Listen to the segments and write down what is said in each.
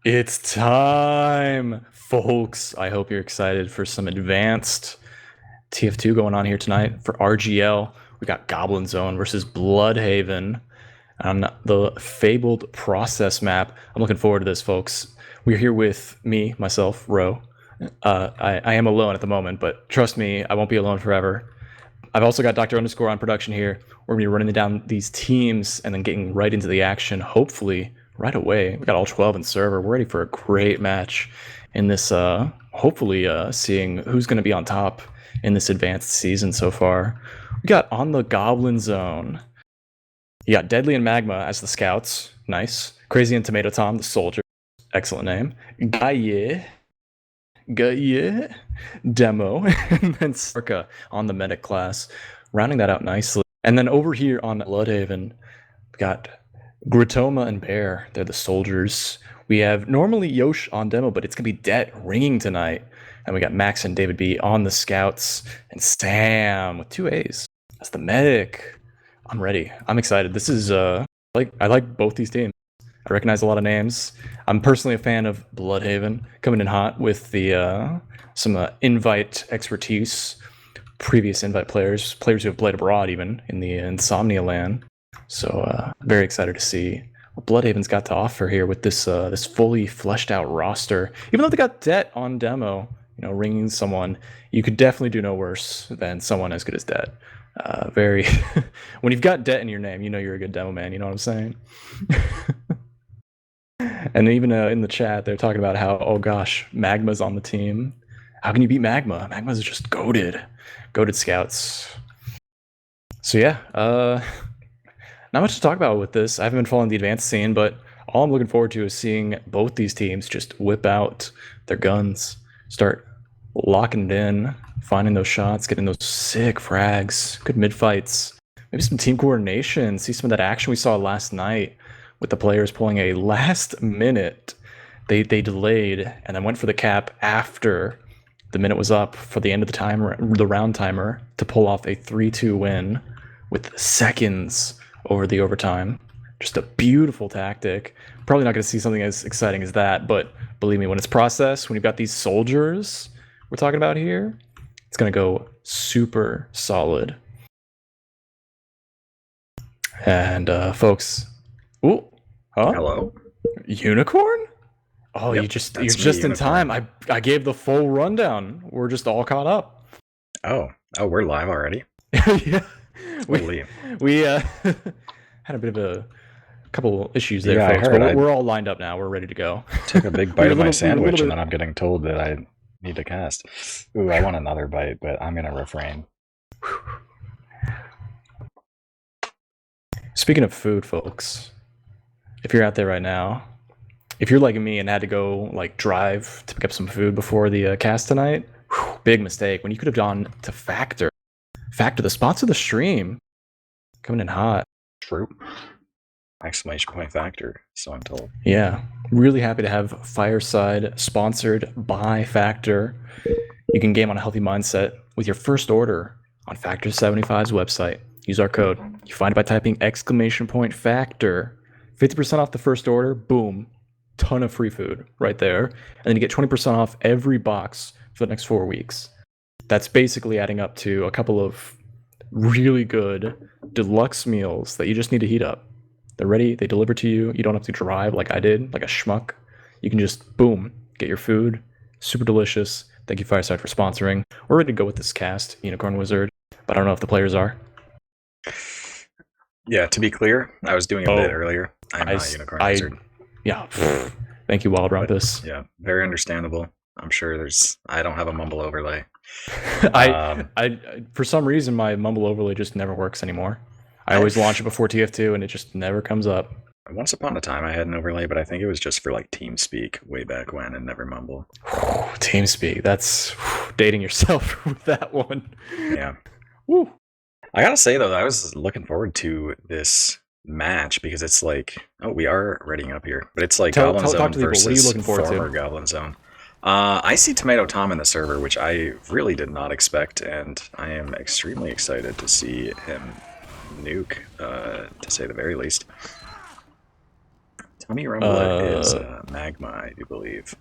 It's time, folks. I hope you're excited for some advanced TF2 going on here tonight for RGL. We got Goblin Zone versus Bludhaven on the fabled process map. I'm looking forward to this, folks. We're here with me, myself, Ro. I am alone at the moment, but trust me, I won't be alone forever. I've also got Dr. Underscore on production here. We're going to be running down these teams and then getting right into the action, hopefully right away. We got all 12 in server. We're ready for a great match in this, hopefully seeing who's going to be on top in this advanced season so far. We got on the Goblin Zone. You got Deadly and Magma as the scouts. Nice. Crazy and Tomato Tom, the soldier. Excellent name. Gaye. Demo, and then Circa on the medic class, rounding that out nicely. And then over here on Bludhaven, we got Gritoma and Bear. They're the soldiers. We have normally Yosh on demo, but it's gonna be Det ringing tonight. And we got Max and David B on the scouts, and Sam with 2 A's. That's the medic. I'm ready. I'm excited. This is I like both these teams. I recognize a lot of names. I'm personally a fan of Bludhaven, coming in hot with the some invite expertise, previous invite players who have played abroad even in the Insomnia land. So very excited to see what Bludhaven's got to offer here with this this fully fleshed out roster. Even though they got Det on demo, you know, ringing someone, you could definitely do no worse than someone as good as Det. Very when you've got Det in your name, you know you're a good demo man. You know what I'm saying? And even in the chat, they're talking about how, oh gosh, Magma's on the team. How can you beat Magma? Magma's just goated scouts. So yeah, not much to talk about with this. I haven't been following the advanced scene, but all I'm looking forward to is seeing both these teams just whip out their guns, start locking it in, finding those shots, getting those sick frags, good mid fights, maybe some team coordination, see some of that action we saw last night with the players pulling a last minute. They delayed and then went for the cap after the minute was up for the end of the timer, the round timer, to pull off a 3-2 win with seconds over the overtime. Just a beautiful tactic. Probably not going to see something as exciting as that, but believe me, when it's processed, when you've got these soldiers we're talking about here, it's going to go super solid. And folks, ooh, huh? Hello. Unicorn? Oh, Yep, you're that's just me, in Unicorn. time. I gave the full rundown. We're just all caught up. Oh, we're live already. Yeah, Holy. we had a bit of a couple issues there, Yeah, I folks. heard. But I we're all lined up now. We're ready to go. took a big We bite were of my we were sandwich, and bit- then I'm getting told that I need to cast. Ooh, I want another bite, but I'm gonna refrain. Speaking of food, folks, if you're out there right now, if you're like me and had to go like drive to pick up some food before the cast tonight, big mistake. When you could have gone to Factor, the sponsor of the stream, coming in hot. True. Exclamation point factor. So I'm told. Yeah, really happy to have Fireside sponsored by Factor. You can game on a healthy mindset with your first order on Factor 75's website. Use our code. You find it by typing exclamation point Factor. 50% off the first order. Boom. Ton of free food right there. And then you get 20% off every box for the next 4 weeks. That's basically adding up to a couple of really good deluxe meals that you just need to heat up. They're ready. They deliver to you. You don't have to drive like I did, like a schmuck. You can just, boom, get your food. Super delicious. Thank you, Fireside, for sponsoring. We're ready to go with this cast, Unicorn Wizard, but I don't know if the players are. Yeah, to be clear, I was doing a bit earlier. I'm not Unicorn Wizard. Yeah. Thank you, Wild Rumpus. Yeah, very understandable. I'm sure I don't have a mumble overlay. I for some reason my mumble overlay just never works anymore. I always launch it before TF2 and it just never comes up. Once upon a time I had an overlay, but I think it was just for like TeamSpeak way back when and never mumble. TeamSpeak, that's dating yourself with that one. Yeah. Woo. I gotta say though, I was looking forward to this match because it's like, oh, we are readying up here, but it's like Goblin Zone versus what are you looking forward former Goblin Zone. I see Tomato Tom in the server, which I really did not expect, and I am extremely excited to see him nuke, to say the very least. Tommy Rumblet is Magma, I do believe.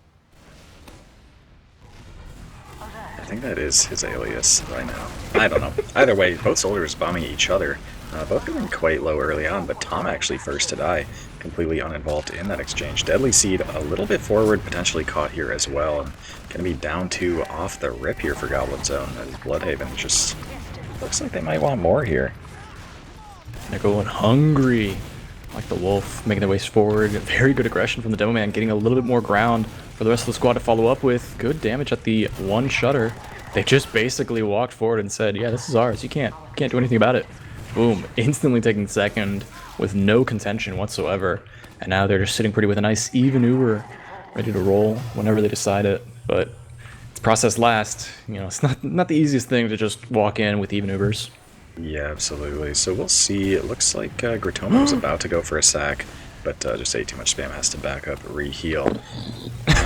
I think that is his alias right now. I don't know. Either way, both soldiers bombing each other. Both going quite low early on, but Tom actually first to die, completely uninvolved in that exchange. Deadly Seed a little bit forward, potentially caught here as well, and going to be down 2 off the rip here for Goblin Zone, as Bludhaven just looks like they might want more here. They're going hungry, like the wolf, making their ways forward. Very good aggression from the Demo Man, getting a little bit more ground for the rest of the squad to follow up with. Good damage at the one shutter. They just basically walked forward and said, yeah, this is ours. You can't do anything about it. Boom, instantly taking second with no contention whatsoever. And now they're just sitting pretty with a nice even Uber, ready to roll whenever they decide it. But it's process last. You know, it's not the easiest thing to just walk in with even Ubers. Yeah, absolutely. So we'll see. It looks like Gratomo was about to go for a sack, but just ate too much spam, has to back up, re-heal.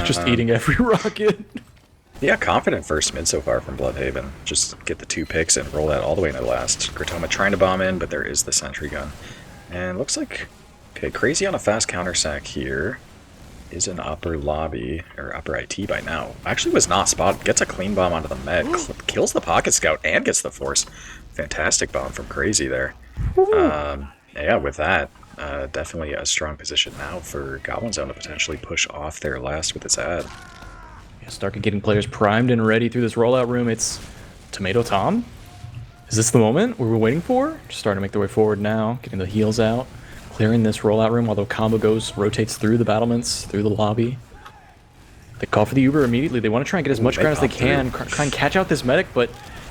Just eating every rocket. Yeah, confident first mid so far from Bludhaven. Just get the 2 picks and roll that all the way into the last. Gratomo trying to bomb in, but there is the sentry gun. And looks like, okay, Crazy on a fast counter sack here. Is in upper lobby, or upper IT by now. Actually was not spotted. Gets a clean bomb onto the med. Kills the pocket scout and gets the force. Fantastic bomb from Crazy there. Yeah, with that, definitely a strong position now for Goblin Zone to potentially push off their last with its ad. Stark getting players primed and ready through this rollout room. It's Tomato Tom. Is this the moment we were waiting for? Just starting to make their way forward now, getting the heals out, clearing this rollout room while the combo rotates through the battlements, through the lobby. They call for the Uber immediately. They want to try and get as much ground as they can, try and catch out this medic, but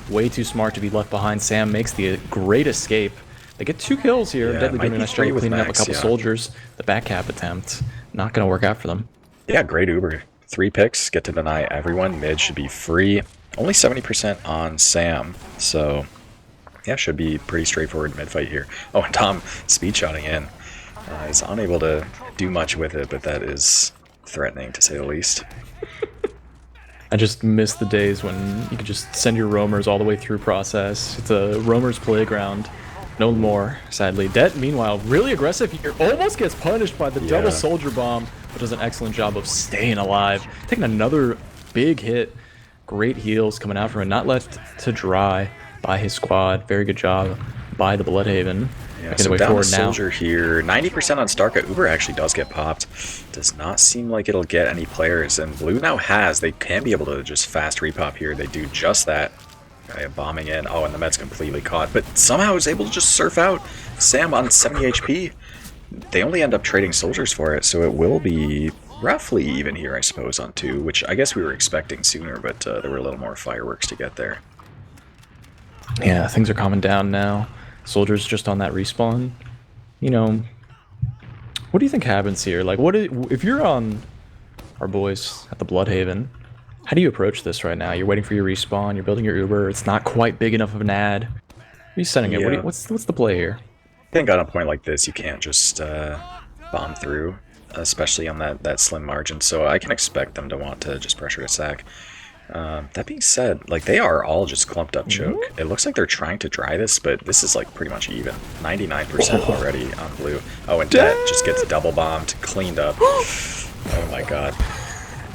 way too smart to be left behind. Sam makes the great escape. They get 2 kills here. Yeah, Deadly doing a nice job cleaning up a couple soldiers. The back cap attempt, not going to work out for them. Yeah, great Uber. 3 picks, get to deny everyone. Mid should be free. Only 70% on Sam, so yeah, should be pretty straightforward mid fight here. Oh, and Tom speed shotting in. Is unable to do much with it, but that is threatening to say the least. I just miss the days when you could just send your roamers all the way through process. It's a roamer's playground. No more, sadly. Det, meanwhile, really aggressive here. Almost gets punished by the double soldier bomb, but does an excellent job of staying alive. Taking another big hit. Great heals coming out from him. Not left to dry by his squad. Very good job by the Bludhaven. Yeah, so down the soldier here. 90% on Starka. Uber actually does get popped. Does not seem like it'll get any players. And Blue now has. They can be able to just fast repop here. They do just that. Bombing in. Oh, and the Med's completely caught. But somehow is able to just surf out. Sam on 70 HP. They only end up trading soldiers for it, so it will be roughly even here, I suppose, on 2, which I guess we were expecting sooner, but there were a little more fireworks to get there. Yeah, things are calming down now. Soldiers just on that respawn. You know, what do you think happens here? Like, if you're on our boys at the Bludhaven, how do you approach this right now? You're waiting for your respawn, you're building your Uber, it's not quite big enough of an ad. What are you setting it? What's the play here? I think on a point like this, you can't just bomb through, especially on that slim margin, so I can expect them to want to just pressure a sack. That being said, like, they are all just clumped up choke. It looks like they're trying to dry this, but this is like pretty much even. 99% already on Blue. Oh, and Det just gets double bombed, cleaned up. Oh my god.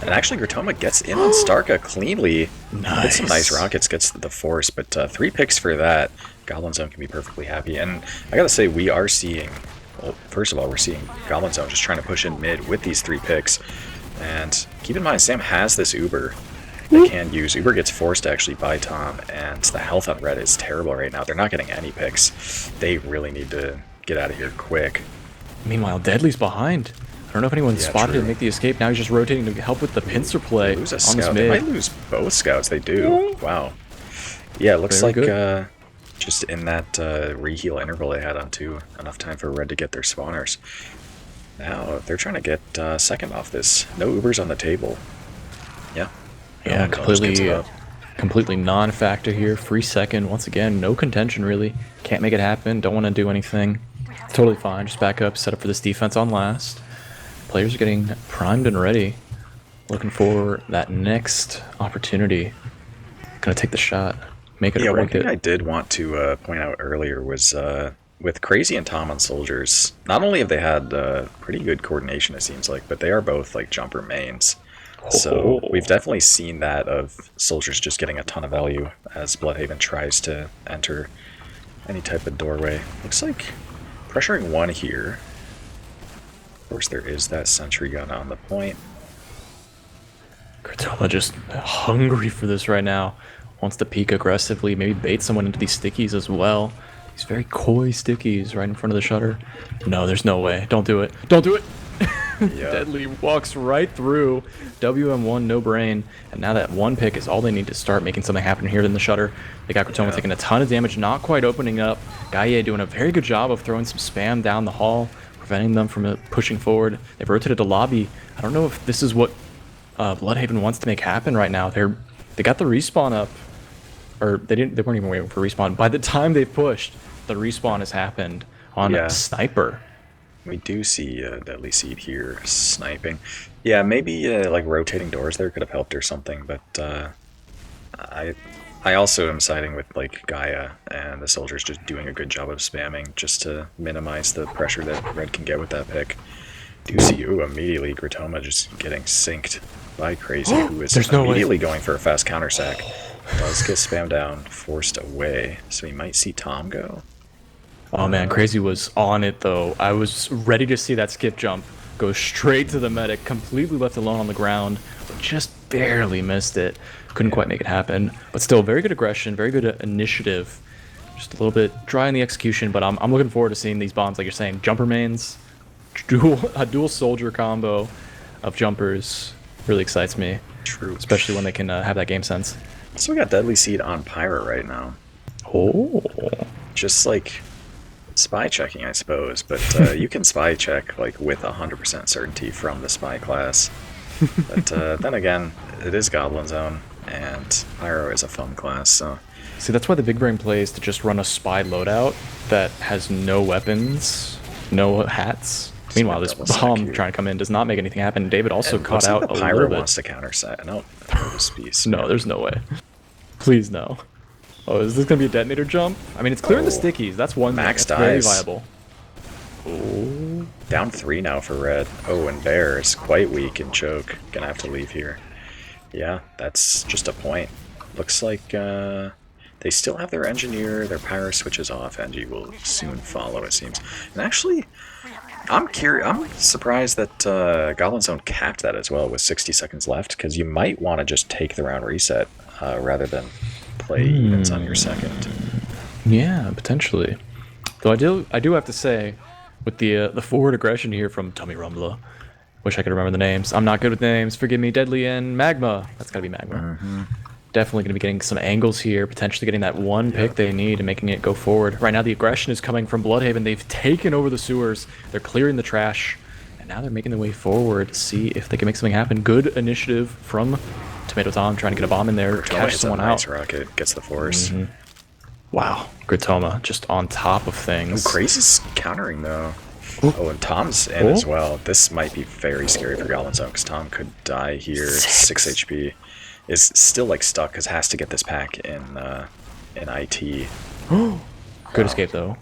And actually, Gratomo gets in on Starka cleanly. Nice. Gets some nice rockets, gets the force, but 3 picks for that. Goblin Zone can be perfectly happy. And I gotta say, we are seeing, well, first of all, we're seeing Goblin Zone just trying to push in mid with these 3 picks. And keep in mind, Sam has this Uber they can use. Uber gets forced actually by Tom, and the health on red is terrible right now. They're not getting any picks. They really need to get out of here quick. Meanwhile, Deadly's behind. I don't know if anyone spotted him to make the escape. Now he's just rotating to help with the pincer play lose a on scout. this mid. They might lose both scouts. They do. Wow. Yeah, it looks like just in that reheal interval they had on 2, enough time for red to get their spawners. Now they're trying to get second off this. No Ubers on the table. Yeah. Yeah, completely non-factor here. Free second. Once again, no contention really. Can't make it happen. Don't want to do anything. Totally fine. Just back up, set up for this defense on last. Players are getting primed and ready. Looking for that next opportunity. Gonna take the shot. Make it or break it. One thing I did want to point out earlier was with Crazy and Tom on soldiers, not only have they had pretty good coordination, it seems like, but they are both like jumper mains. So we've definitely seen that of soldiers just getting a ton of value as Bludhaven tries to enter any type of doorway. Looks like pressuring one here. Of course, there is that sentry gun on the point. Grotoma just hungry for this right now. Wants to peek aggressively, maybe bait someone into these stickies as well. These very coy stickies right in front of the shutter. No, there's no way. Don't do it. Don't do it! Yeah. Deadly walks right through. WM1, no brain. And now that one pick is all they need to start making something happen here in the shutter. They got Grotoma taking a ton of damage, not quite opening up. Gaie doing a very good job of throwing some spam down the hall, preventing them from pushing forward. They've rotated to lobby. I don't know if this is what Bludhaven wants to make happen right now. They got the respawn up. Or they weren't even waiting for respawn. By the time they've pushed, the respawn has happened on Sniper. We do see Deadly Seed here sniping. Yeah, maybe like rotating doors there could have helped or something, but I also am siding with like Gaia and the soldiers just doing a good job of spamming just to minimize the pressure that Red can get with that pick. Do see immediately Grotoma just getting synced by Crazy, who is immediately going for a fast counter sack. Does get spammed down, forced away, so we might see Tom go. Oh man, Crazy was on it though. I was ready to see that skip jump go straight to the medic, completely left alone on the ground, but just barely missed it. Couldn't quite make it happen, but still very good aggression, very good initiative. Just a little bit dry in the execution, but I'm looking forward to seeing these bonds, like you're saying, jumper mains, a dual soldier combo of jumpers. Really excites me. True. Especially when they can have that game sense. So we got Deadly Seed on Pyro right now. Oh. Just like spy checking, I suppose, but you can spy check like with 100% certainty from the spy class. But then again, it is Goblin Zone, and Pyro is a fun class, so... See, that's why the big brain play is to just run a spy loadout that has no weapons, no hats. Meanwhile, this bomb trying to come in does not make anything happen. David also caught out a little bit. Pyro wants to counter set. No, piece. No, there's no way. Please no. Oh, is this gonna be a detonator jump? I mean, it's clearing the stickies. That's one thing. That's very viable. Oh, down 3 now for Red. Oh, and Bear is quite weak in choke. Gonna have to leave here. Yeah, that's just a point. Looks like they still have their engineer. Their pyro switches off. Engie will soon follow, it seems. And actually, I'm surprised that Goblin Zone capped that as well with 60 seconds left, because you might want to just take the round reset rather than play evens on your second. Yeah, potentially. Though I do have to say, with the forward aggression here from Tummy Rumbler, wish I could remember the names. I'm not good with names. Forgive me. Deadly and Magma. That's gotta be Magma. Definitely gonna be getting some angles here, potentially getting that one pick they need and making it go forward. Right now, the aggression is coming from Bludhaven. They've taken over the sewers. They're clearing the trash, and now they're making their way forward to see if they can make something happen. Good initiative from Tomato Tom, trying to get a bomb in there, catch someone out. Nice rocket, gets the force. Wow, Grotoma just on top of things. Oh, Crazy's countering though. Oh, and Tom's in as well. This might be very scary for Goblin Zone, because Tom could die here. 6 HP. Is still like stuck because has to get this pack in IT. Good escape though.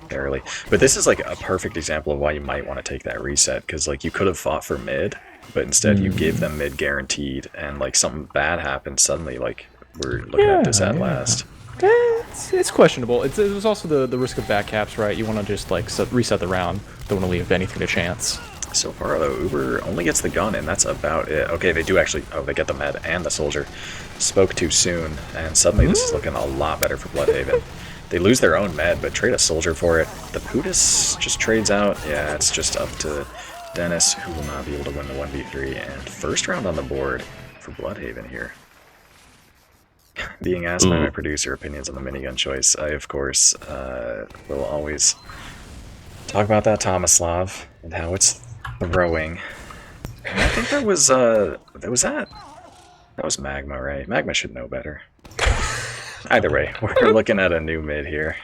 Barely. But this is like a perfect example of why you might want to take that reset, because like you could have fought for mid, but instead you gave them mid guaranteed, and like something bad happened suddenly. Like we're looking at this at last. It's questionable. It was also the risk of back caps, right? You want to just like reset the round. Don't want to leave anything to chance. So far, though, Uber only gets the gun, and that's about it. Okay, they do actually... Oh, they get the med and the soldier. Spoke too soon, and suddenly this is looking a lot better for Bludhaven. They lose their own med, but trade a soldier for it. The Pootis just trades out. Yeah, it's just up to Dennis, who will not be able to win the 1v3. And first round on the board for Bludhaven here. Being asked by my producer opinions on the minigun choice, I, of course, will always talk about that Tomislav and how it's throwing. And I think that was Magma, right? Magma should know better. Either way, we're looking at a new mid here.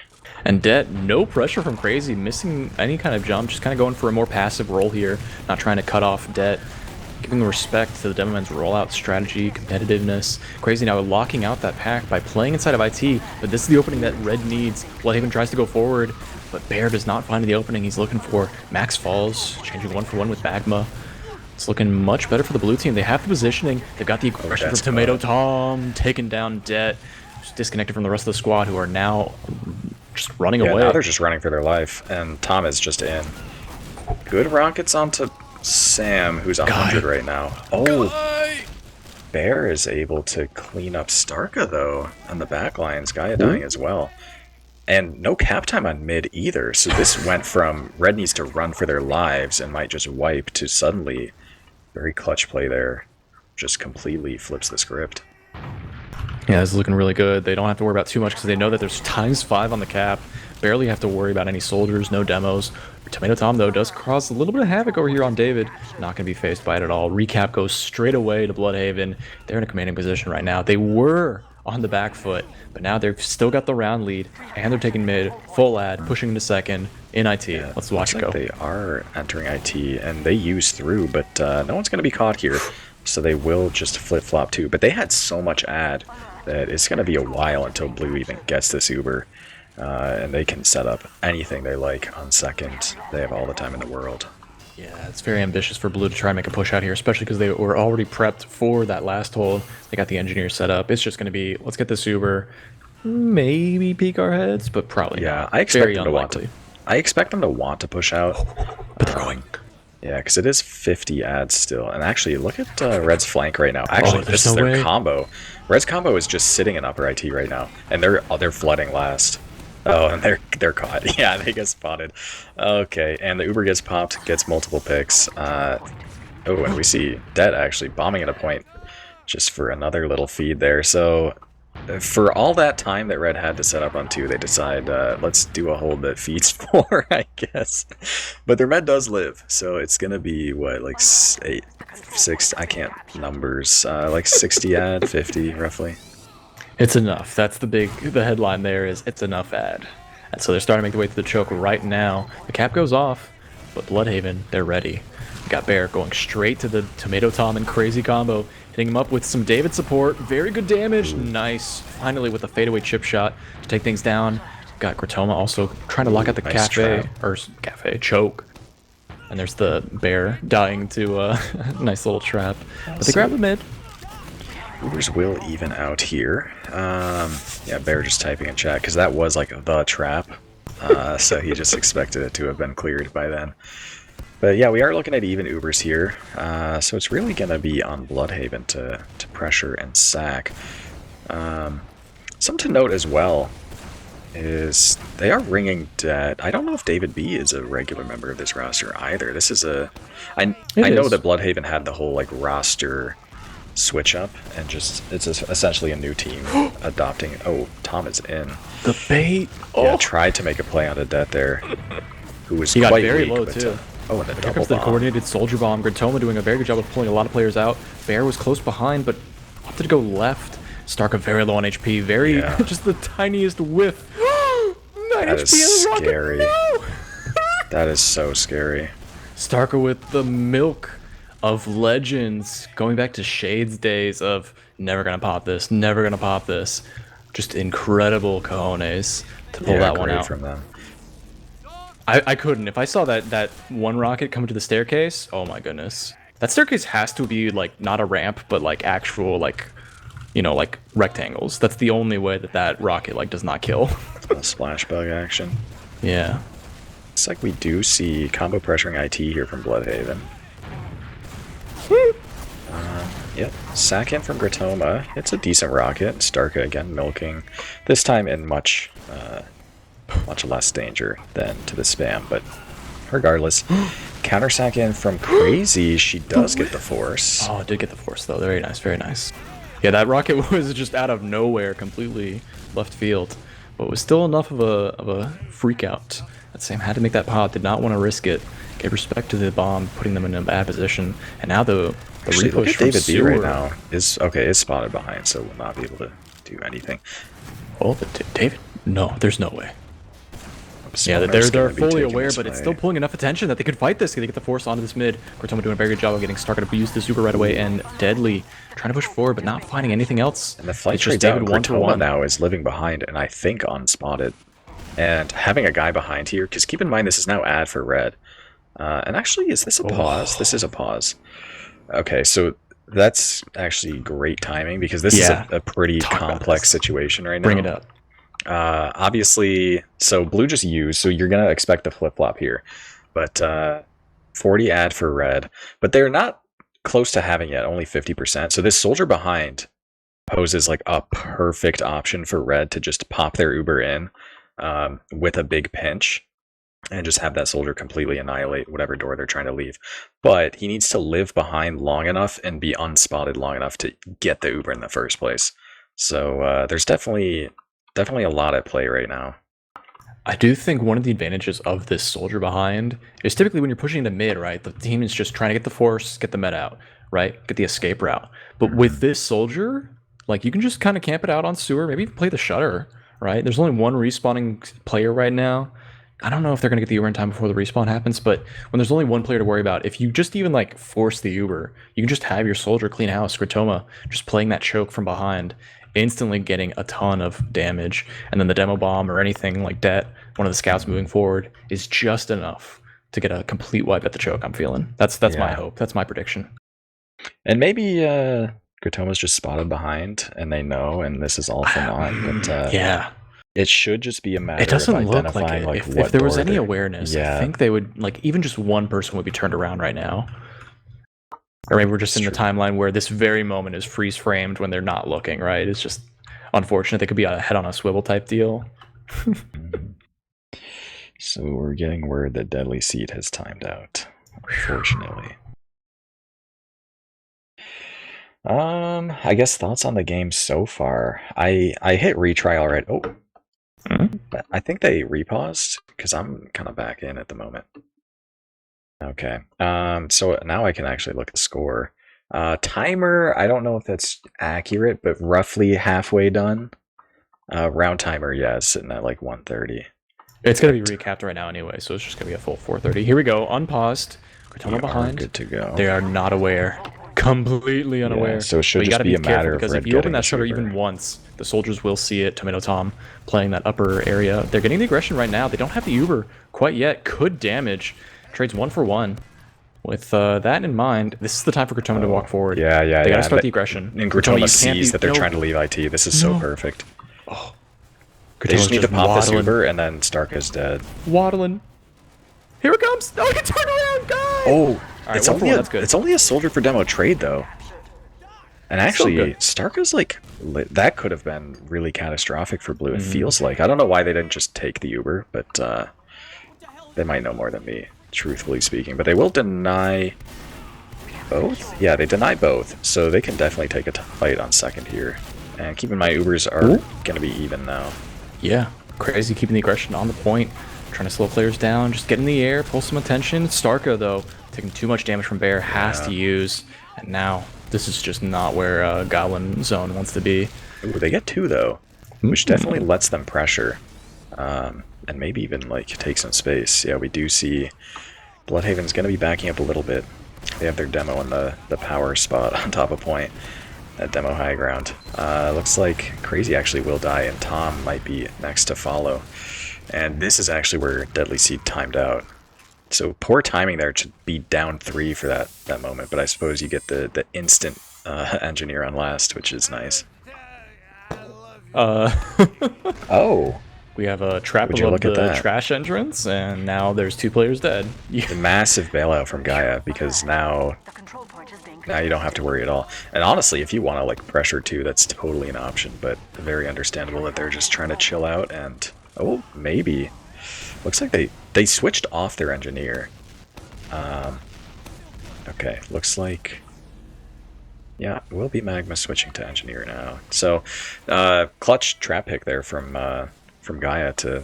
And Det, no pressure from Crazy, missing any kind of jump, just kind of going for a more passive role here, not trying to cut off Det, giving respect to the Demoman's rollout strategy, competitiveness. Crazy now locking out that pack by playing inside of IT, but this is the opening that Red needs. Bludhaven tries to go forward, but Bear does not find the opening he's looking for. Max falls, changing 1-for-1 with Magma. It's looking much better for the blue team. They have the positioning. They've got the aggression from Tomato Tom, taking down Det, just disconnected from the rest of the squad, who are now just running away. Now they're just running for their life, and Tom is just in. Good rockets onto Sam, who's 100 right now. Oh, Bear is able to clean up Starka, though, on the back lines. Gaia dying as well. And no cap time on mid either, so this went from Red needs to run for their lives and might just wipe to suddenly very clutch play there. Just completely flips the script. Yeah, this is looking really good. They don't have to worry about too much because they know that there's ×5 on the cap. Barely have to worry about any soldiers, no demos. Tomato Tom, though, does cause a little bit of havoc over here on David. Not going to be faced by it at all. Recap goes straight away to Bludhaven. They're in a commanding position right now. They were on the back foot, but now they've still got the round lead, and they're taking mid, full ad, pushing into second, in IT. Yeah, let's watch it go. They are entering IT, and they use through, but no one's going to be caught here, so they will just flip-flop too. But they had so much ad that it's going to be a while until Blue even gets this Uber. And they can set up anything they like on second. They have all the time in the world. Yeah, it's very ambitious for Blue to try and make a push out here, especially because they were already prepped for that last hold. They got the engineer set up. It's just going to be, let's get this Uber, maybe peek our heads, but probably not. I expect them to want to. I expect them to want to push out, but they're going. Yeah, because it is 50 ads still. And actually, look at Red's flank right now. Actually, this is their combo. Red's combo is just sitting in upper IT right now, and they're flooding last. Oh, and they're caught. Yeah, they get spotted. Okay, and the Uber gets popped, gets multiple picks. Oh, and we see Det actually bombing at a point just for another little feed there. So for all that time that Red had to set up on 2, they decide, let's do a hold that feeds 4, I guess. But their med does live, so it's going to be, what, like 8, 6, I can't numbers, like 60 ad, 50 roughly. It's enough. That's the headline there is it's enough ad. And so they're starting to make their way through the choke right now. The cap goes off, but Bludhaven, they're ready. We got Bear going straight to the Tomato Tom and crazy combo, hitting him up with some David support. Very good damage. Nice. Finally with a fadeaway chip shot to take things down. Got Gratoma also trying to lock out the cafe choke. And there's the Bear dying to a nice little trap. But they grab the mid. Ubers will even out here. Yeah, Bear just typing in chat, because that was like the trap. So he just expected it to have been cleared by then. But yeah, we are looking at even Ubers here. So it's really going to be on Bludhaven to pressure and sack. Something to note as well is they are ringing Det. I don't know if David B is a regular member of this roster either. This is a... I know that Bludhaven had the whole like roster switch up, and just it's essentially a new team adopting. Oh, Tom is in. The bait. Yeah, tried to make a play on a Det there, who was he got quite very weak, low but, too. Oh, and the Here double comes the bomb. coordinated soldier bomb. Gratoma doing a very good job of pulling a lot of players out. Bear was close behind, but opted to go left. Starka very low on HP. Very just the tiniest whiff. 9 That HP is on the scary. No! That is so scary. Starka with the milk of legends, going back to Shade's days of never gonna pop this, never gonna pop this. Just incredible cojones to pull that one out. From them. I couldn't. If I saw that one rocket coming to the staircase, oh my goodness. That staircase has to be like not a ramp, but like actual like, you know, like rectangles. That's the only way that rocket like does not kill. A splash bug action. Yeah. Looks like we do see combo pressuring IT here from Bludhaven. Yep, sack in from Gratoma. It's a decent rocket. Starka again milking. This time in much less danger than to the spam, but regardless. Counter sack in from Crazy. She does get the force. Oh, did get the force though. Very nice, very nice. Yeah, that rocket was just out of nowhere, completely left field, but was still enough of a freak out. That Sam had to make that pop. Did not want to risk it. Gave respect to the bomb, putting them in a bad position, and now the Actually, look repush at from David B Sewer. right now is spotted behind, so will not be able to do anything. Oh, but David? No, there's no way. Yeah, Summoner's they're gonna be fully taking aware, this but it's way. still pulling enough attention that they could fight this. They get the force onto this mid. Gratoma doing a very good job of getting Starka to use the super right away, and Deadly trying to push forward, but not finding anything else. And the flight It's just trade down. David 1 for 1. Now is living behind, and I think unspotted. And having a guy behind here, because keep in mind this is now ad for red. And actually, is this a pause? This is a pause. Okay, so that's actually great timing because this is a pretty complex situation right now. Bring it up. Obviously, so blue just used, so you're going to expect a flip-flop here. But 40 ad for red. But they're not close to having yet, only 50%. So this soldier behind poses like a perfect option for red to just pop their Uber in with a big pinch and just have that soldier completely annihilate whatever door they're trying to leave. But he needs to live behind long enough and be unspotted long enough to get the Uber in the first place. So there's definitely a lot at play right now. I do think one of the advantages of this soldier behind is typically when you're pushing the mid, right? The team is just trying to get the force, get the med out, right? Get the escape route. But with this soldier, like you can just kind of camp it out on sewer, maybe even play the shutter, right? There's only one respawning player right now. I don't know if they're going to get the Uber in time before the respawn happens, but when there's only one player to worry about, if you just even like force the Uber, you can just have your soldier clean house, Gratoma, just playing that choke from behind, instantly getting a ton of damage, and then the demo bomb or anything like that, one of the scouts moving forward, is just enough to get a complete wipe at the choke. I'm feeling that's my hope. That's my prediction. And maybe Gratoma's just spotted behind, and they know, and this is all for naught. But yeah, it should just be a matter it doesn't of look identifying like it. Like if there was any awareness, I think they would like even just one person would be turned around right now. Or maybe we're just in the timeline where this very moment is freeze framed when they're not looking, right? It's just unfortunate. They could be a head on a swivel type deal. So we're getting word that Deadly Seed has timed out, unfortunately. I guess thoughts on the game so far. I hit retry already. Oh, I think they repaused because I'm kind of back in at the moment. Okay. So now I can actually look at the score. Timer, I don't know if that's accurate, but roughly halfway done. Round timer, yeah, it's sitting at like 1:30. It's going to be recapped right now anyway, so it's just going to be a full 4:30. Here we go, unpaused. Gratoma behind. Good to go. They are not aware. Completely unaware. Yeah, so it should just be a matter of because if you open that shutter even once, the soldiers will see it. Tomato Tom playing that upper area. They're getting the aggression right now. They don't have the Uber quite yet. Could damage. Trades 1 for 1. With that in mind, this is the time for Gratoma to walk forward. Yeah. They gotta start the aggression. And Gratoma sees that they're trying to leave IT. This is so perfect. Oh. They just need to pop this Uber, and then Stark is dead. Waddling. Here it comes! Oh, he can turn around, guys! Oh, right, it's only a soldier for demo trade, though. And actually, Stark is like, that could have been really catastrophic for blue, it feels like. I don't know why they didn't just take the Uber, but they might know more than me, truthfully speaking. But they will deny both? Yeah, they deny both, so they can definitely take a fight on second here. And keep in mind, Ubers are going to be even now. Yeah, crazy keeping the aggression on the point, trying to slow players down, just get in the air, pull some attention. Starka, though, taking too much damage from Bear, has to use, and now this is just not where Goblin zone wants to be. Ooh, they get 2, though, which definitely lets them pressure, and maybe even, like, take some space. Yeah, we do see Bludhaven's going to be backing up a little bit. They have their demo in the power spot on top of point. That demo high ground. Looks like Crazy actually will die, and Tom might be next to follow. And this is actually where Deadly Seed timed out. So poor timing there to be down 3 for that moment, but I suppose you get the instant engineer on last, which is nice. Oh. We have a trap above the trash entrance, and now there's 2 players dead. The massive bailout from Gaia, because now you don't have to worry at all. And honestly, if you want to like pressure 2, that's totally an option, but very understandable that they're just trying to chill out and... Oh, maybe. Looks like they switched off their engineer. Okay, looks like... Yeah, will be Magma switching to engineer now. So, clutch trap pick there from Gaia to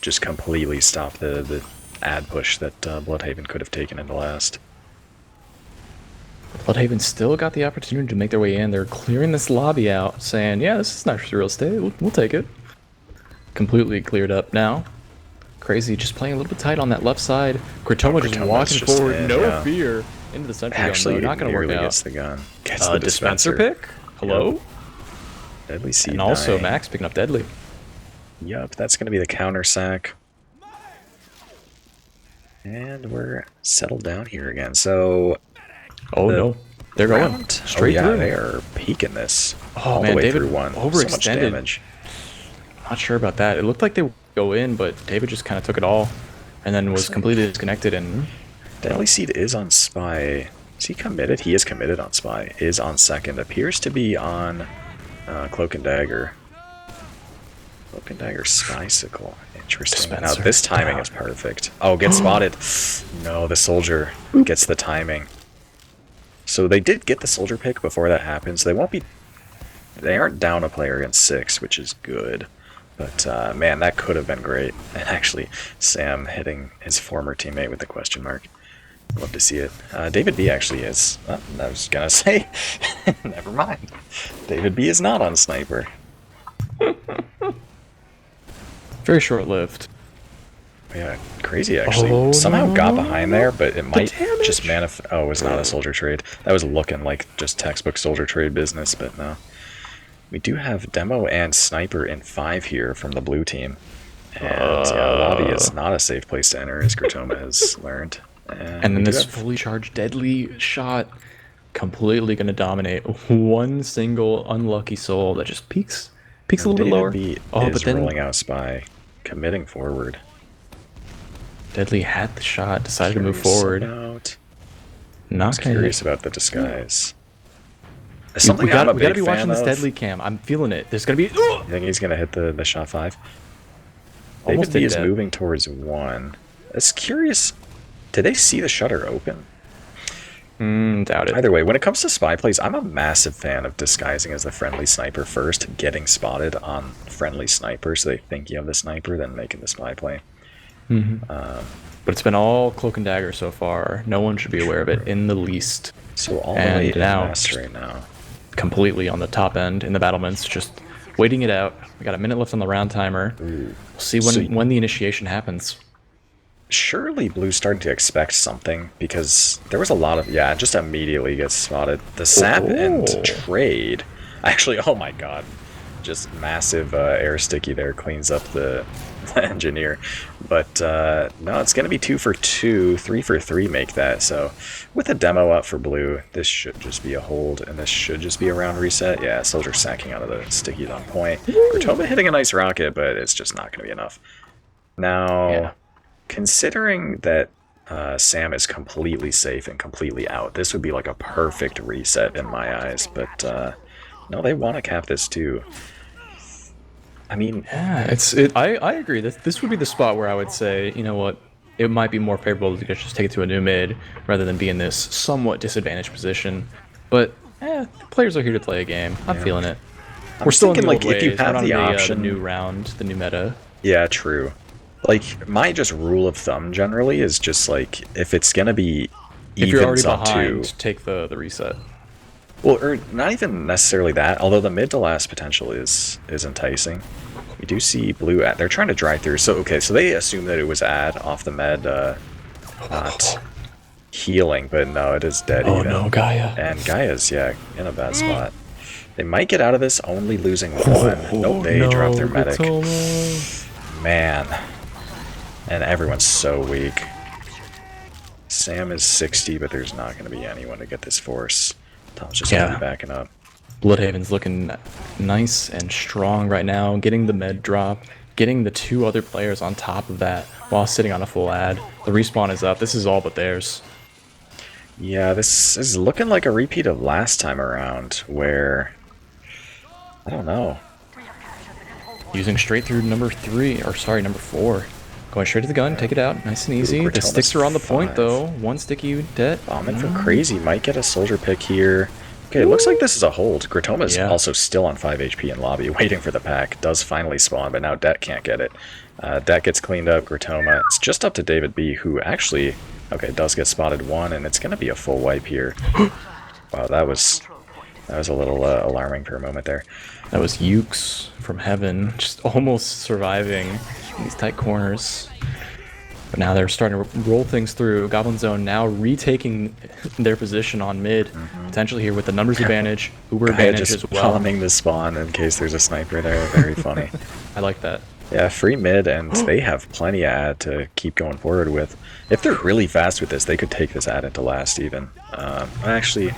just completely stop the ad push that Bludhaven could have taken in the last. Bludhaven still got the opportunity to make their way in. They're clearing this lobby out, saying, yeah, this is nice real estate. We'll take it. Completely cleared up now. Crazy, just playing a little bit tight on that left side. Gratoma just walking forward, no fear, into the sentry gun. No, not going to work out. Gets the gun. Gets the dispenser pick? Hello? Yep. Deadly Seed and also dying. Max picking up Deadly. Yup, that's going to be the counter sack. And we're settled down here again. So, Oh no, they're going round, straight through. they are peeking this Oh all man, the way David through one. So much overextended. damage. Not sure about that. It looked like they would go in, but David just kind of took it all, and then was completely disconnected. And Deadly Seed is on Spy. Is he committed? He is committed on Spy. Is on second. Appears to be on Cloak and Dagger. Cloak and Dagger Spycicle. Interesting. Now Dispenser this timing down. is perfect. Oh, get spotted. No, the soldier gets the timing. So they did get the soldier pick before that happens. They won't be. They aren't down a player against 6, which is good. But man, that could have been great. And actually, Sam hitting his former teammate with the question mark. Love to see it. David B actually is. I was gonna say, never mind. David B is not on sniper. very short-lived. Yeah, crazy actually. Oh, Somehow no. got behind there, but it might damage. just manifest. Oh, it was not a soldier trade. That was looking like just textbook soldier trade business, but no. We do have demo and sniper in 5 here from the blue team. And yeah, lobby is not a safe place to enter, as Gratoma has learned. And then this fully charged deadly shot, completely going to dominate. One single unlucky soul that just peaks a little bit lower. B Oh, is but then rolling out Spy, committing forward. Deadly had the shot, decided to move Curious forward. about- Not gonna Curious about the disguise. We Something I'm gotta a big be watching fan this of. deadly cam. I'm feeling it. There's gonna be. I think he's gonna hit the shot 5. Almost David B did is that. moving towards 1. It's curious. Did they see the shutter open? Doubt it. Either way, when it comes to spy plays, I'm a massive fan of disguising as the friendly sniper first, getting spotted on friendly sniper so they think you have the sniper, then making the spy play. But it's been all cloak and dagger so far. No one should be aware of it in the least. So all the And way in now, master right now. Completely on the top end in the battlements, just waiting it out. We got a minute left on the round timer. We'll see when the initiation happens. Surely Blue's starting to expect something, because there was a lot of, yeah, just immediately gets spotted. The sap and trade, actually, oh my god, just massive air sticky there, cleans up the engineer. But no, it's going to be 2 for 2, 3 for 3 make that. So with a demo up for Blue, this should just be a hold, and this should just be a round reset. Yeah, Soldier sacking out of the stickies on point. Gratoma hitting a nice rocket, but it's just not going to be enough. Now, considering that Sam is completely safe and completely out, this would be like a perfect reset in my eyes. But no, they want to cap this too. I mean, Yeah, I agree. This would be the spot where I would say, you know what, it might be more favorable to just take it to a new mid rather than be in this somewhat disadvantaged position. But the players are here to play a game. I'm feeling it. We're still thinking, in the like, old if you ways. have We're not the on option- the new round, the new meta. yeah, true. Like, my just rule of thumb generally is just like, if it's gonna be If you're already evens on behind, 2, take the reset. well, or not even necessarily that, although the mid to last potential is enticing. We do see Blue they're trying to drive through. So okay, so they assume that it was ad off the med, not healing, but no, it is dead. Oh even. no, Gaia. And Gaia's in a bad spot. They might get out of this only losing 1. Nope, they drop their medic. Man, and everyone's so weak. Sam is 60, but there's not going to be anyone to get this force. Tom's just going to be backing up. Bludhaven's looking nice and strong right now, getting the med drop, getting the 2 other players on top of that while sitting on a full ad. The respawn is up. This is all but theirs. Yeah, this is looking like a repeat of last time around, where, I don't know. Using straight through number 4. Going straight to the gun, take it out, nice and easy. The sticks are on the point 5. though. 1 sticky dead. Bombing for crazy, might get a soldier pick here. Okay, it looks like this is a hold. Gratoma's also still on 5 HP in lobby, waiting for the pack. Does finally spawn, but now Det can't get it. Det gets cleaned up, Gratoma. It's just up to David B, who actually, okay, does get spotted 1, and it's going to be a full wipe here. Wow, that was a little alarming for a moment there. That was Ukes from heaven, just almost surviving in these tight corners. But now they're starting to roll things through. Goblin Zone now retaking their position on mid, potentially here with the numbers advantage, Uber advantage just as well. bombing the spawn in case there's a sniper there. Very funny. I like that. Yeah, free mid, and they have plenty of ad to keep going forward with. If they're really fast with this, they could take this ad into last even. Actually,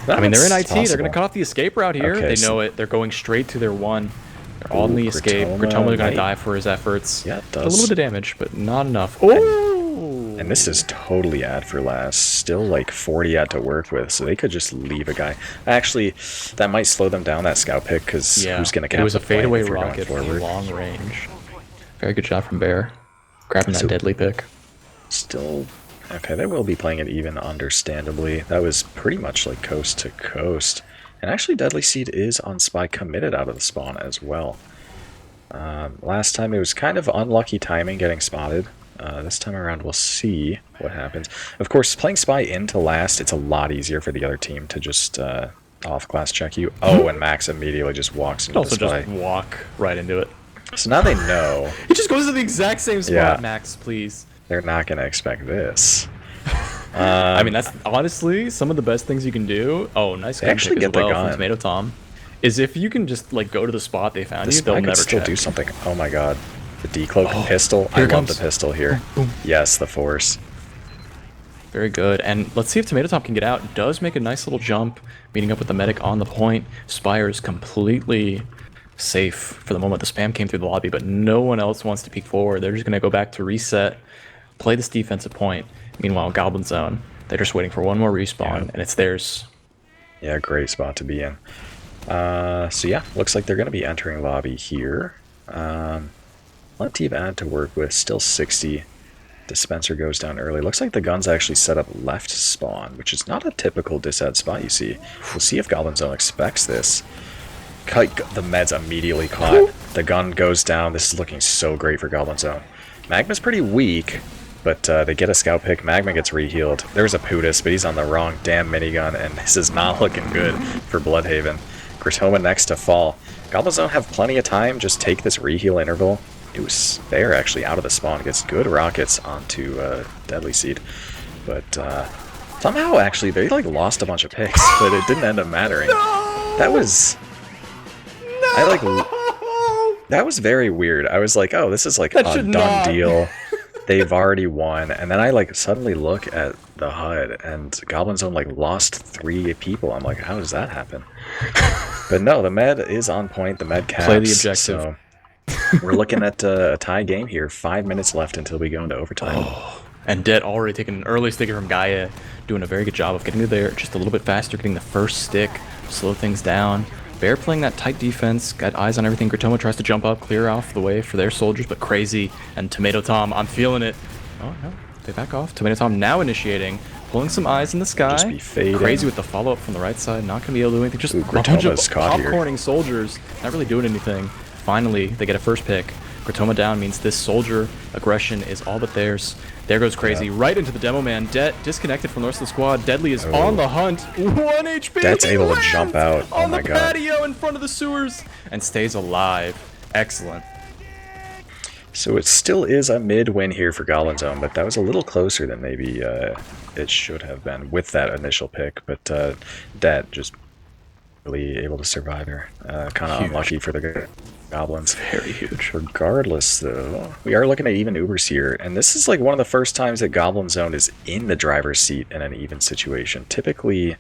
I mean, they're in IT. possible. They're going to cut off the escape route here. Okay, they so know it. They're going straight to their one. They're on the escape. Gratoma's going to die for his efforts. Yeah, it does. A little bit of damage, but not enough. Oh! And this is totally ad for last. Still like 40 ad to work with, so they could just leave a guy. Actually, that might slow them down, that scout pick, because who's going to cap it was a the flank fadeaway if you're going rocket from forward? long range. Very good job from Bear. Grabbing that deadly pick. Still, okay, they will be playing it even, understandably. That was pretty much like coast to coast. And actually, Deadly Seed is on Spy committed out of the spawn as well. Last time it was kind of unlucky timing getting spotted. This time around, we'll see what happens. Of course, playing Spy into last, it's a lot easier for the other team to just off-class check you. Oh, and Max immediately just walks into the Spy. Just walk right into it. So now they know. He just goes to the exact same spot, Yeah. Max, please. They're not going to expect this. I mean, that's honestly some of the best things you can do. Oh, nice gun actually pick get as the well gun. from Tomato Tom. Is if you can just like go to the spot they found The you, they'll Spy never could still check. do something. Oh my god. The decloak pistol. I here it love the comes. pistol here. Yes, the force. Very good. And let's see if Tomato Tom can get out. Does make a nice little jump, meeting up with the medic on the point. Spire is completely safe for the moment. The spam came through the lobby, but no one else wants to peek forward. They're just going to go back to reset, play this defensive point. Meanwhile, Goblin Zone, they're just waiting for one more respawn, and it's theirs. Yeah, great spot to be in. So yeah, looks like they're going to be entering lobby here. Plenty of ad to work with, still 60. Dispenser goes down early. Looks like the gun's actually set up left spawn, which is not a typical disad spot you see. We'll see if Goblin Zone expects this. The med's immediately caught. The gun goes down. This is looking so great for Goblin Zone. Magma's pretty weak, but they get a scout pick. Magma gets rehealed. There's a Pootis, but he's on the wrong damn minigun, and this is not looking good for Bludhaven. Gratoma next to fall. Goblin Zone have plenty of time. Just take this reheal interval. It was Bear actually out of the spawn. Gets good rockets onto Deadly Seed. But somehow, actually, they like lost a bunch of picks, but it didn't end up mattering. That was... That was very weird. I was like, oh, this is like a done deal. They've already won. And then I like suddenly look at the HUD and Goblin Zone like lost 3 people. I'm like, how does that happen? But no, the med is on point. The med caps. Play the objective. So we're looking at a tie game here. 5 minutes left until we go into overtime. Oh, and Det already taking an early sticker from Gaia, doing a very good job of getting to there just a little bit faster, getting the first stick, slow things down. Bear playing that tight defense, got eyes on everything. Gratoma tries to jump up, clear off the way for their soldiers, but Crazy and Tomato Tom, I'm feeling it. Oh, no, they back off. Tomato Tom now initiating, pulling some eyes in the sky. Just be fading. Crazy with the follow-up from the right side, not going to be able to do anything. Just a bunch of Gratoma's caught here. popcorning soldiers, not really doing anything. Finally, they get a first pick. Gratoma down means this soldier aggression is all but theirs. There goes Crazy, right into the demo man. Det disconnected from the rest of the squad. Deadly is on the hunt. 1 HP. Det's able to jump out. Oh on my the god. patio in front of the sewers and stays alive. Excellent. So it still is a mid-win here for Goblin Zone, but that was a little closer than maybe it should have been with that initial pick. But Det just really able to survive here. Kind of unlucky for the Goblins. Very huge. Regardless, though, we are looking at even Ubers here, and this is like one of the first times that Goblin Zone is in the driver's seat in an even situation. Typically,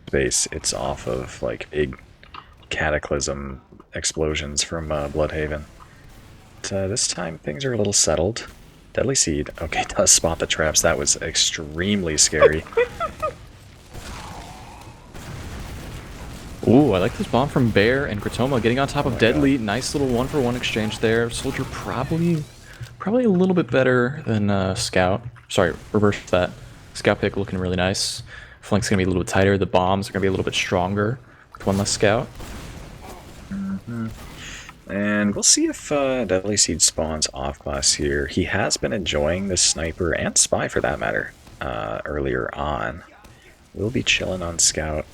space it's off of like big cataclysm explosions from Bludhaven. But this time things are a little settled. Deadly Seed, okay, does spot the traps. That was extremely scary. Ooh, I like this bomb from Bear and Gratoma getting on top of Deadly. Nice little 1-for-1 exchange there. Soldier probably a little bit better than Scout. Sorry, reverse that. Scout pick looking really nice. Flank's gonna be a little bit tighter. The bombs are gonna be a little bit stronger with one less Scout. And we'll see if Deadly Seed spawns off class here. He has been enjoying the sniper and spy for that matter earlier on. We'll be chilling on Scout.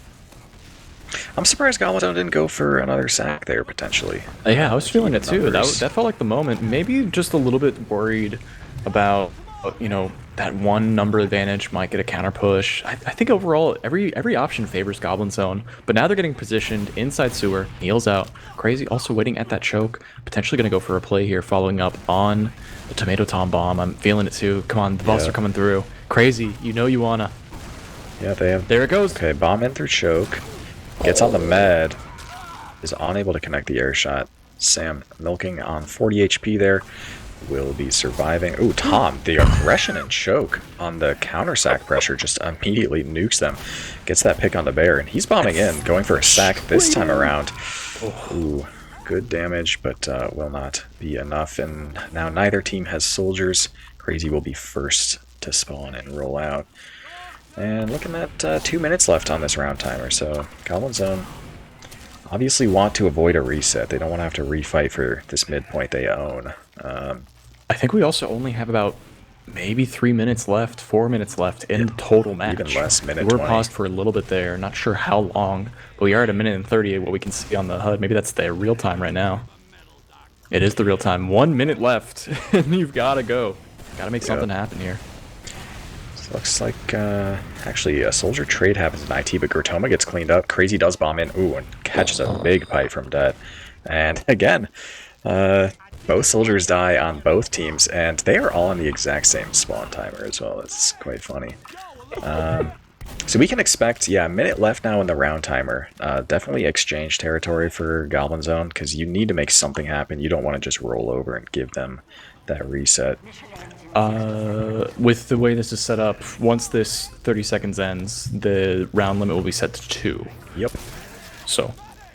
I'm surprised Goblin Zone didn't go for another sack there, potentially. Yeah, I was feeling it too. Numbers. That felt like the moment. Maybe just a little bit worried about, you know, that one number advantage might get a counter push. I think overall every option favors Goblin Zone, but now they're getting positioned inside sewer. Heals out. Crazy also waiting at that choke. Potentially going to go for a play here, following up on the Tomato Tom bomb. I'm feeling it too. Come on, the buffs are coming through. Crazy, you know you wanna. Yeah, they have. There it goes. Okay, bomb in through choke. Gets on the med. Is unable to connect the air shot. Sam milking on 40 HP there. Will be surviving. Ooh, Tom, the aggression and choke on the counter sack pressure just immediately nukes them. Gets that pick on the bear, and he's bombing in, going for a sack this time around. Ooh, good damage, but will not be enough. And now neither team has soldiers. Crazy will be first to spawn and roll out. And looking at 2 minutes left on this round timer, so Goblin Zone obviously want to avoid a reset. They don't want to have to refight for this midpoint they own. I think we also only have about maybe 3 minutes left, 4 minutes left in the total match. Even less, minute We're 20. paused for a little bit there. Not sure how long, but we are at a minute and 30, what we can see on the HUD. Maybe that's the real time right now. It is the real time. 1 minute left, and you've got to go. Got to make something happen here. So looks like, actually, a soldier trade happens in IT, but Grotoma gets cleaned up. Crazy does bomb in. Ooh, and catches a big pipe from Det. And again, both soldiers die on both teams, and they are all on the exact same spawn timer as well. It's quite funny. So we can expect, yeah, a minute left now in the round timer. Definitely exchange territory for Goblin Zone, because you need to make something happen. You don't want to just roll over and give them that reset. With the way this is set up, once this 30 seconds ends, the round limit will be set to 2. Yep. So,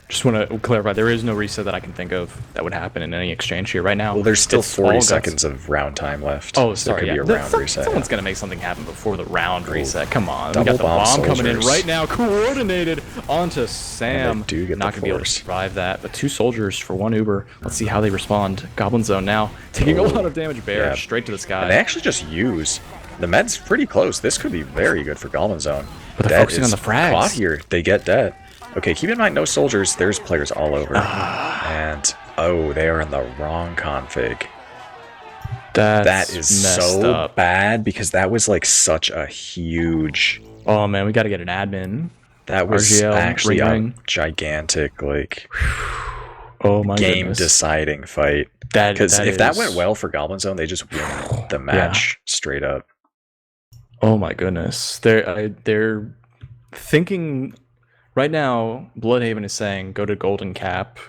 just want to clarify, there is no reset that I can think of that would happen in any exchange here right now. Well, there's still 40 seconds of round time left. Oh, so sorry, there could be a round reset. Someone's going to make something happen before the round reset. Come on. We Double got the bomb soldiers. coming in right now, coordinated onto Sam. And they do get Not the going to be able to force. survive that, but 2 soldiers for 1 Uber. Let's see how they respond. Goblin Zone now, taking a lot of damage. Bear straight to the sky. And they actually just use... The med's pretty close. This could be very good for Goblin Zone. But they're focusing on the frags. Caught here. They get dead. Okay, keep in mind, no soldiers. There's players all over. And, oh, they are in the wrong config. That is so up. bad, because that was, like, such a huge... Oh, man, we got to get an admin. That was RGL, actually ring. a gigantic, like, oh my game-deciding fight. Because if that went well for Goblin Zone, they just win the match straight up. Oh my goodness. They're thinking... Right now, Bludhaven is saying, go to Golden Cap.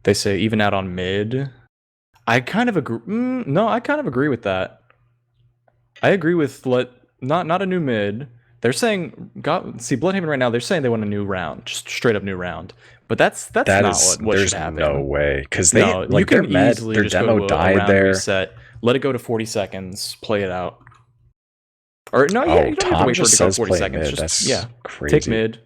They say, even out on mid. I kind of agree... no, I kind of agree with that. I agree with... Not a new mid. They're saying... See, Bludhaven right now, they're saying they want a new round. Just straight up new round. But that's not what should happen. There's no way. Because they... No, like, you can easily their just demo go to died there. Reset, let it go to 40 seconds, play it out. Or, no, you don't have to wait for it to go 40 seconds. Mid. Just, That's crazy. Take mid.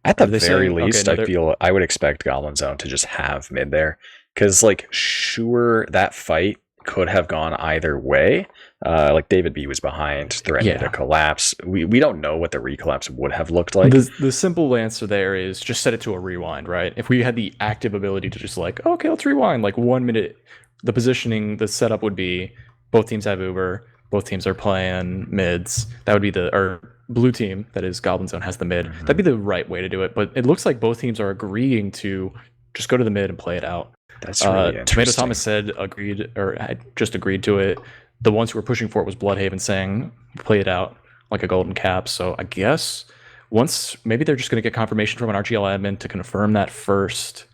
At the very least, I feel I would expect Goblin Zone to just have mid there. Because, like, sure, that fight could have gone either way. Like, David B was behind, threatening to collapse. We don't know what the recollapse would have looked like. The simple answer there is just set it to a rewind, right? If we had the active ability to just, like, okay, let's rewind, like, 1 minute, the positioning, the setup would be both teams have Uber, both teams are playing mids. That would be or blue team, that is Goblin Zone, has the mid. That'd be the right way to do it. But it looks like both teams are agreeing to just go to the mid and play it out. That's really Tomato Thomas said had just agreed to it. The ones who were pushing for it was Bludhaven saying play it out like a golden cap. So I guess maybe they're just going to get confirmation from an RGL admin to confirm that first.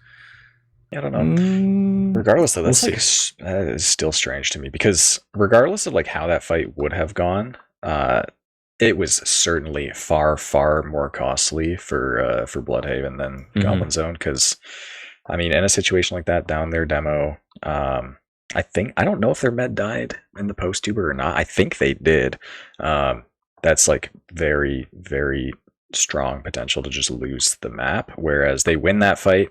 I don't know. Regardless of that is still strange to me, because regardless of like how that fight would have gone, it was certainly far, far more costly for Bludhaven than Goblin Zone. Because, I mean, in a situation like that, down their demo, I don't know if their med died in the post-tuber or not. I think they did. That's like very, very strong potential to just lose the map. Whereas they win that fight,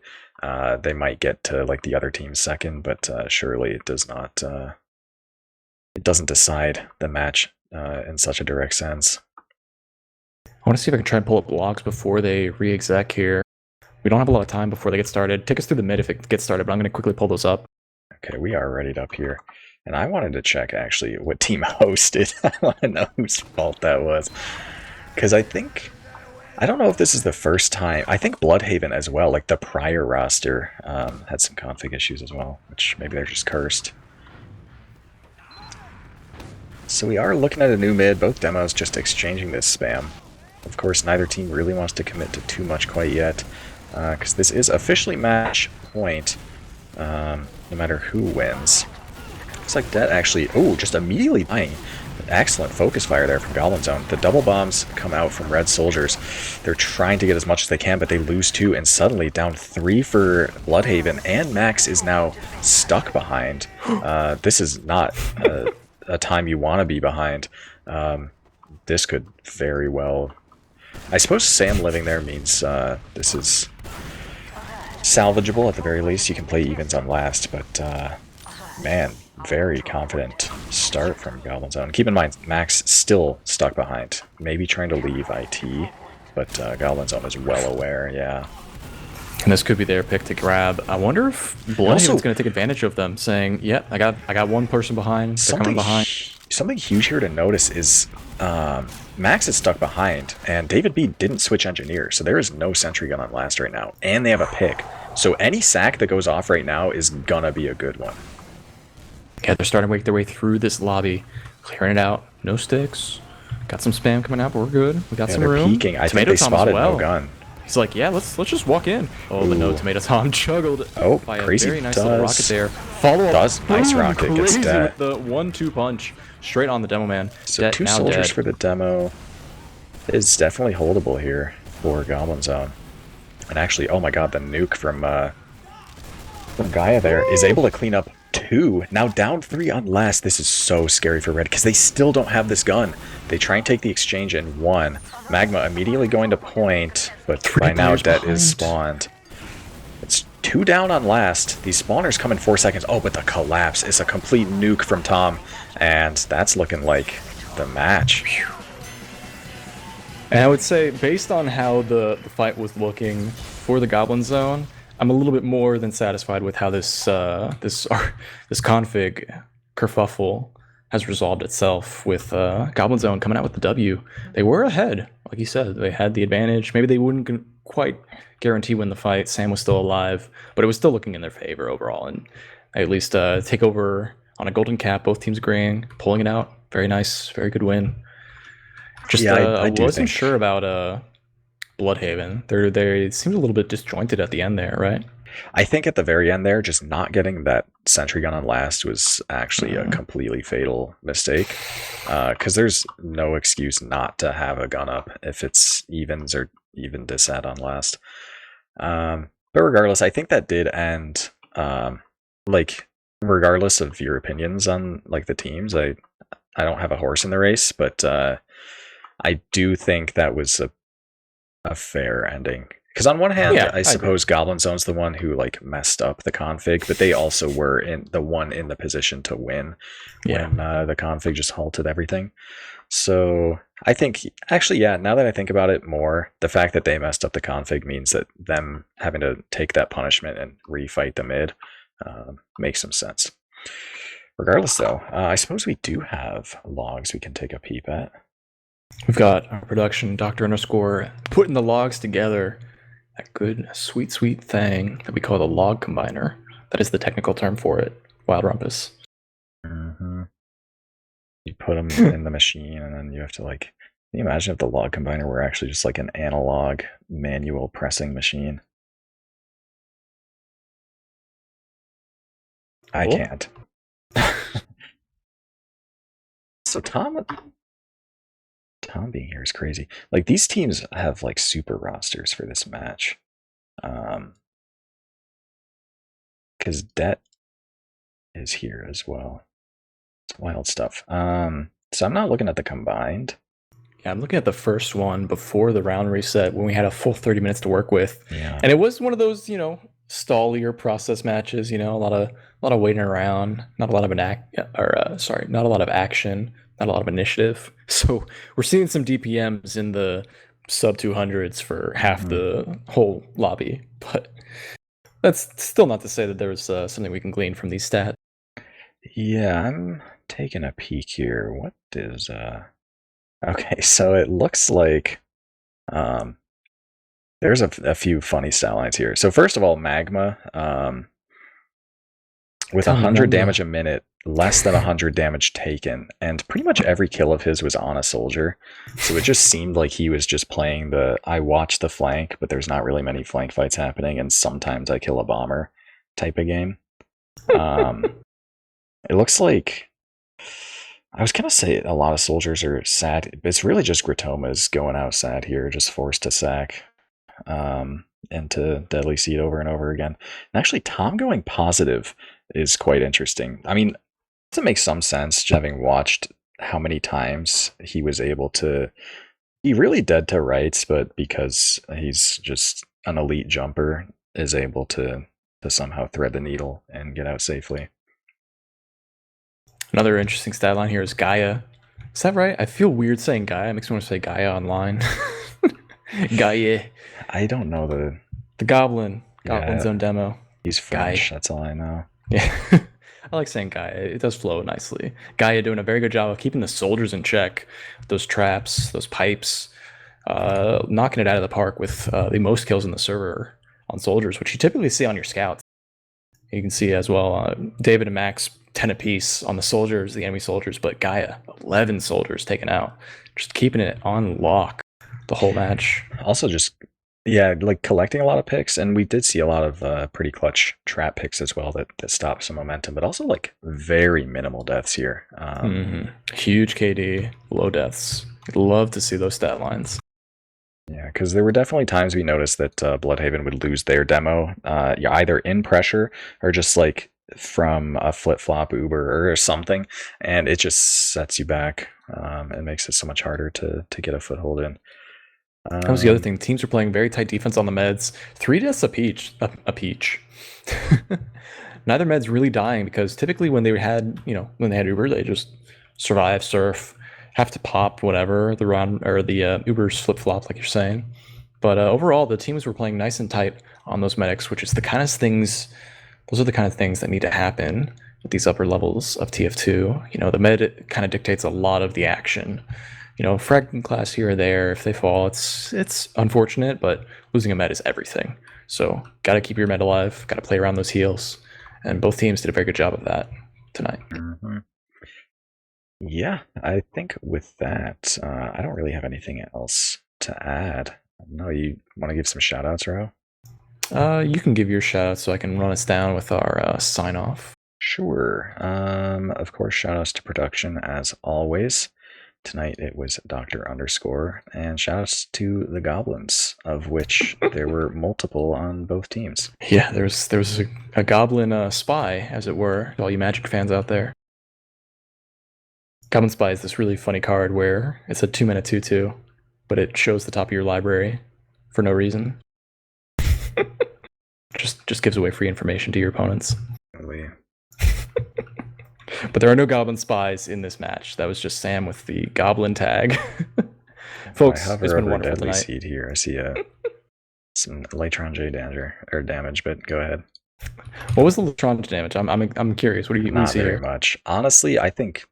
they might get to like the other team's second, but surely it does not. It doesn't decide the match in such a direct sense. I want to see if I can try and pull up logs before they re-exec here. We don't have a lot of time before they get started. Take us through the mid if it gets started, but I'm going to quickly pull those up. Okay, we are readied up here. And I wanted to check actually what team hosted. I want to know whose fault that was. Because I don't know if this is the first time. I think Bludhaven as well, like the prior roster, had some config issues as well, which maybe they're just cursed. So we are looking at a new mid, both demos just exchanging this spam. Of course, neither team really wants to commit to too much quite yet, because this is officially match point, no matter who wins. Looks like that actually, just immediately buying. Excellent focus fire there from Goblin Zone. The double bombs come out from red soldiers. They're trying to get as much as they can, but they lose 2, and suddenly down 3 for Bludhaven, and Max is now stuck behind. This is not a time you want to be behind. This could very well... I suppose Sam living there means this is salvageable at the very least. You can play evens on last, but man, very confident start from Goblin Zone. Keep in mind, Max still stuck behind. Maybe trying to leave IT, but Goblin Zone is well aware, yeah. And this could be their pick to grab. I wonder if Bludhaven's going to take advantage of them, saying, "Yep, I got one person behind. They're coming behind." Something huge here to notice is Max is stuck behind, and David B didn't switch engineer, so there is no sentry gun on last right now, and they have a pick. So any sack that goes off right now is gonna be a good one. Yeah, they're starting to make their way through this lobby, clearing it out. No sticks. Got some spam coming out, but we're good. We got some room. Peeking. I think they spotted no gun. He's like, yeah, let's just walk in. Oh, but no, Tomato Tom juggled by a crazy very nice little rocket there. Follow up. Nice rocket. Gets dead. With the 1-2 punch straight on the demo man. So 2 soldiers for the demo is definitely holdable here for Goblin Zone. And actually, oh my god, the nuke from Gaia there is able to clean up 2. Now down 3 on last. This is so scary for Red because they still don't have this gun. They try and take the exchange in 1. Magma immediately going to point, but by now Det is spawned. It's 2 down on last. These spawners come in 4 seconds. Oh, but the collapse is a complete nuke from Tom, and that's looking like the match. And I would say, based on how the fight was looking for the Goblin Zone, I'm a little bit more than satisfied with how this config kerfuffle has resolved itself, with Goblin Zone coming out with the W. They were ahead, like you said. They had the advantage. Maybe they wouldn't quite guarantee win the fight. Sam was still alive, but it was still looking in their favor overall. And they at least take over on a golden cap. Both teams agreeing, pulling it out. Very nice, very good win. Just yeah, I wasn't sure about Bludhaven. They seemed a little bit disjointed at the end there, right? I think at the very end there, just not getting that sentry gun on last was actually a completely fatal mistake. Because there's no excuse not to have a gun up if it's evens or even disat on last. But regardless, I think that did end. Like, regardless of your opinions on like the teams, I don't have a horse in the race, but I do think that was a fair ending. Because on one hand, I suppose Goblin Zone's the one who like messed up the config, but they also were in the position to win when the config just halted everything. So I think, actually, yeah, now that I think about it more, the fact that they messed up the config means that them having to take that punishment and refight the mid makes some sense. Regardless, though, I suppose we do have logs we can take a peep at. We've got our production, Dr. Underscore, putting the logs together. That good, sweet thing that we call the log combiner. That is the technical term for it. Wild Rumpus. Mm-hmm. You put them in the machine, and then you have to, like... Can you imagine if the log combiner were actually just like an analog manual pressing machine? Cool. I can't. So Tom being here is crazy. Like, these teams have like super rosters for this match. Because Det is here as well. It's wild stuff. So I'm not looking at the combined. Yeah, I'm looking at the first one before the round reset when we had a full 30 minutes to work with. Yeah. And it was one of those, stallier process matches, a lot of waiting around, not a lot of not a lot of action, not a lot of initiative. So we're seeing some DPMs in the sub 200s for half the whole lobby, but that's still not to say that there was something we can glean from these stats. Yeah, I'm taking a peek here. What is okay, so it looks like um there's a few funny stat lines here. So first of all, Magma, with Tell me 100 number. damage a minute, less than 100 damage taken, and pretty much every kill of his was on a soldier. So it just seemed like he was just playing the I watch the flank, but there's not really many flank fights happening, and sometimes I kill a bomber type of game. Um, it looks like I was gonna say a lot of soldiers are sad. It's really just Gratoma's going out sad here, just forced to sack into Deadly Seed over and over again. And actually, Tom going positive is quite interesting. I mean, to make some sense, having watched how many times he was able to be really dead to rights, but because he's just an elite jumper, is able to somehow thread the needle and get out safely. Another interesting stat line here is Gaia. Is that right? I feel weird saying Gaia. It makes me want to say Gaia online. Gaia. I don't know The Goblin. Goblin yeah, Zone demo. he's Gaia. French. That's all I know. Yeah. I like saying Gaia. It does flow nicely. Gaia doing a very good job of keeping the soldiers in check. Those traps, those pipes, knocking it out of the park with the most kills in the server on soldiers, which you typically see on your scouts. You can see as well, David and Max 10 apiece on the soldiers, the enemy soldiers, but Gaia 11 soldiers taken out, just keeping it on lock the whole match. Also, just yeah, like collecting a lot of picks, and we did see a lot of pretty clutch trap picks as well that stopped some momentum, but also like very minimal deaths here. Huge KD, low deaths. I'd love to see those stat lines. Yeah, because there were definitely times we noticed that Bludhaven would lose their demo, either in pressure or just like from a flip flop Uber or something, and it just sets you back and makes it so much harder to get a foothold in. That was the other thing. Teams were playing very tight defense on the meds. 3 deaths a peach. A peach. Neither med's really dying because typically when they had, when they had Uber, they just survive, surf, have to pop whatever the round or the Ubers flip flop, like you're saying. But overall, the teams were playing nice and tight on those medics, which is the kind of things. Those are the kind of things that need to happen at these upper levels of TF2. The med kind of dictates a lot of the action. Frag class here or there, if they fall, it's unfortunate, but losing a med is everything. So got to keep your med alive, got to play around those heals, and both teams did a very good job of that tonight. Mm-hmm. Yeah, I think with that, I don't really have anything else to add. No, you want to give some shout outs, Ro? You can give your shout out so I can run us down with our sign off. Sure. Of course, shout outs to production as always. Tonight it was Dr. Underscore, and shoutouts to the Goblins, of which there were multiple on both teams. Yeah, there was a Goblin spy, as it were, all you Magic fans out there. Goblin Spy is this really funny card where it's a 2-mana 2/2, but it shows the top of your library for no reason. just gives away free information to your opponents. Really? But there are no Goblin Spies in this match. That was just Sam with the Goblin tag. Folks, it's been wonderful tonight. Seed here. I see some Latron J damage, but go ahead. What was the Latron damage? I'm curious. What do you Not see very here? much. Honestly, I think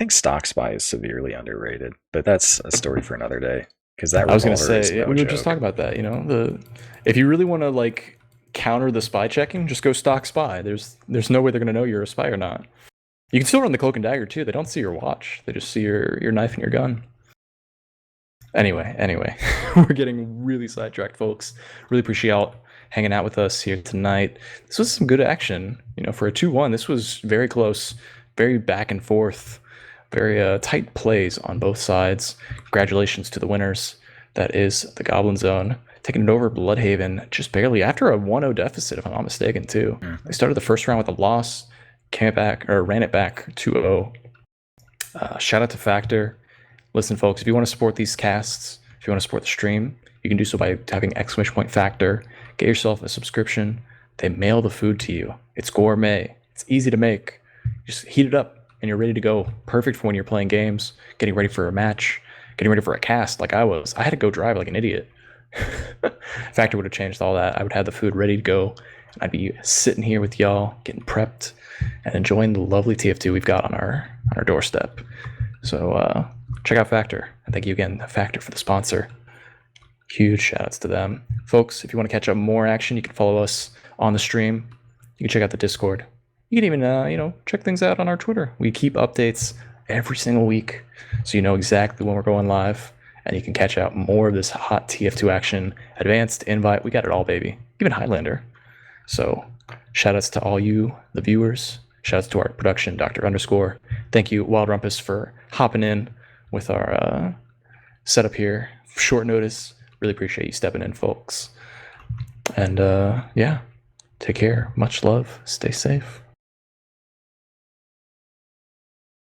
Stock Spy is severely underrated, but that's a story for another day. Because that I was going to say, we were just talking about that. If you really want to counter the spy checking, just go Stock Spy. There's no way they're going to know you're a spy or not. You can still run the Cloak and Dagger too. They don't see your watch. They just see your knife and your gun. Anyway, we're getting really sidetracked, folks. Really appreciate y'all hanging out with us here tonight. This was some good action. For a 2-1, this was very close, very back and forth, very tight plays on both sides. Congratulations to the winners. That is the Goblin Zone. Taking it over Bludhaven just barely after a 1-0 deficit, if I'm not mistaken, too. Mm-hmm. They started the first round with a loss, ran it back 2-0. Shout out to Factor. Listen, folks, if you want to support these casts, if you want to support the stream, you can do so by typing !Factor. Get yourself a subscription. They mail the food to you. It's gourmet. It's easy to make. Just heat it up and you're ready to go. Perfect for when you're playing games, getting ready for a match, getting ready for a cast like I was. I had to go drive like an idiot. Factor would have changed all that. I would have the food ready to go I'd be sitting here with y'all, getting prepped, and enjoying the lovely TF2 we've got on our doorstep. So check out Factor, and thank you again, Factor, for the sponsor. Huge shout outs to them. Folks, if you want to catch up more action, you can follow us on the stream. You can check out the Discord. You can even, check things out on our Twitter. We keep updates every single week, so you know exactly when we're going live, and you can catch out more of this hot TF2 action, advanced, invite. We got it all, baby. Even Highlander. So shout outs to all you, the viewers. Shout outs to our production, Dr. Underscore. Thank you, Wild Rumpus, for hopping in with our setup here. Short notice. Really appreciate you stepping in, folks. And yeah, take care. Much love. Stay safe.